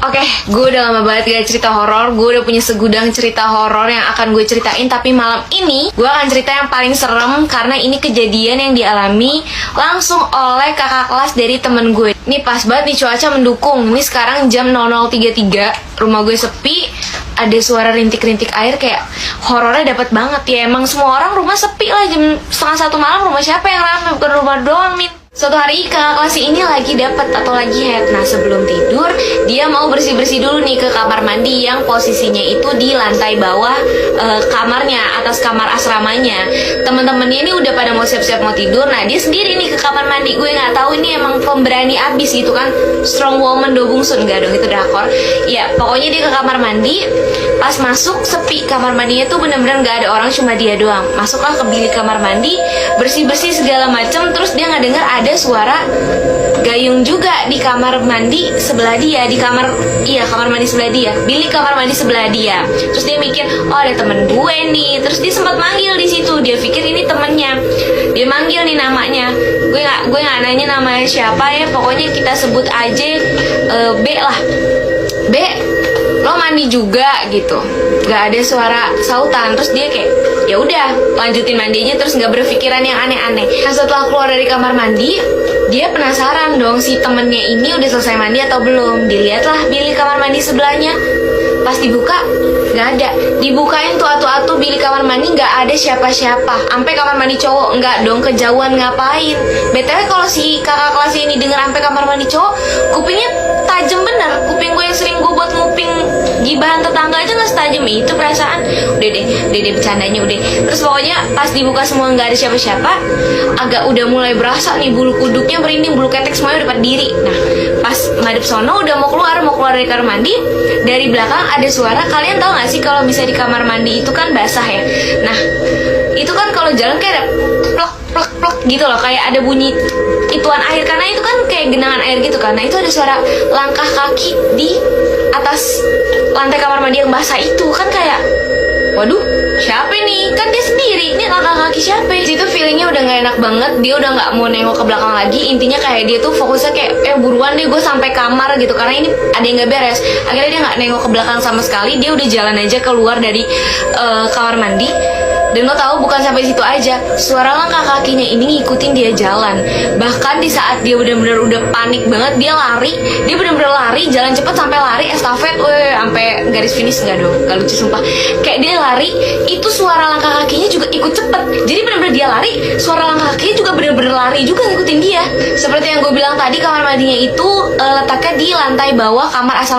Oke, gue udah lama banget gak cerita horor. Gue udah punya segudang cerita horor yang akan gue ceritain. Tapi malam ini gue akan cerita yang paling serem, karena ini kejadian yang dialami langsung oleh kakak kelas dari temen gue. Ini pas banget nih, cuaca mendukung. Ini sekarang jam 00.33. Rumah gue sepi, ada suara rintik-rintik air, kayak horornya dapat banget ya. Emang semua orang rumah sepi lah, jam 1:30 malam. Rumah siapa yang ramai? Bukan rumah doang, Min. Suatu hari kakak kelas ini lagi dapat atau lagi head. Nah, sebelum tidur dia mau bersih-bersih dulu nih ke kamar mandi yang posisinya itu di lantai bawah kamarnya, atas kamar asramanya. Temen-temennya ini udah pada mau siap-siap mau tidur. Nah, dia sendiri nih ke kamar mandi. Gue nggak tahu ini emang pemberani abis gitu kan, strong woman do bungsun, enggak dong, itu drakor. Ya pokoknya dia ke kamar mandi. Pas masuk sepi, kamar mandinya tuh bener-bener nggak ada orang, cuma dia doang. Masuklah ke bilik kamar mandi, bersih-bersih segala macem. Terus dia nggak dengar ada suara gayung juga di kamar mandi sebelah dia, di kamar mandi sebelah dia, bilik kamar mandi sebelah dia. Terus dia mikir, oh ada temen gue nih. Terus dia sempat manggil di situ, dia pikir ini temennya. Dia manggil nih namanya. Gue nggak nanya namanya siapa ya, pokoknya kita sebut aja B lah. B, lo mandi juga gitu. Gak ada suara sautan. Terus dia kayak, ya udah lanjutin mandinya, terus nggak berpikiran yang aneh-aneh. Nah, setelah keluar dari kamar mandi, dia penasaran dong si temennya ini udah selesai mandi atau belum. Dilihatlah bilik kamar mandi sebelahnya. Pas dibuka, nggak ada. Dibukain tuh atu-atu bilik kamar mandi, nggak ada siapa-siapa. Sampai kamar mandi cowok, nggak dong, kejauhan ngapain. BTW kalau si kakak kelas ini denger sampai kamar mandi cowok, kupingnya tajam bener. Kuping gue yang sering gue buat nguping gibahan tetangga aja nggak setajam itu perasaan. Udah deh bercandanya udah. Terus pokoknya pas dibuka semua nggak ada siapa-siapa, agak udah mulai berasa nih bulu kuduknya merinding, bulu ketek semuanya udah pada diri. Nah, pas madep sono udah mau keluar dari kamar mandi, dari belakang ada suara. Kalian tahu nggak sih kalau misalnya di kamar mandi itu kan basah ya. Nah, itu kan kalau jalan kayak ada plok plok plok gitu loh, kayak ada bunyi ituan air, karena itu kan kayak genangan air gitu kan. Nah, itu ada suara langkah kaki di atas lantai kamar mandi yang basah itu. Kan kayak, waduh, siapa nih? Kan dia sendiri, ini langkah kaki siapa? Situ feelingnya udah gak enak banget. Dia udah gak mau nengok ke belakang lagi. Intinya kayak dia tuh fokusnya kayak, buruan deh gue sampai kamar gitu, karena ini ada yang gak beres. Akhirnya dia gak nengok ke belakang sama sekali. Dia udah jalan aja keluar dari kamar mandi. Dan lo tahu, bukan sampai situ aja, suara langkah kakinya ini ngikutin dia jalan. Bahkan di saat dia benar-benar udah panik banget, dia lari. Dia benar-benar lari, jalan cepet sampai lari estafet, sampai garis finish. Nggak dong, gak lucu sumpah. Kayak dia lari, itu suara langkah kakinya juga ikut cepet. Jadi benar-benar dia lari, suara langkah kakinya juga benar-benar lari juga ngikutin dia. Seperti yang gue bilang tadi, kamar mandinya itu letaknya di lantai bawah kamar asal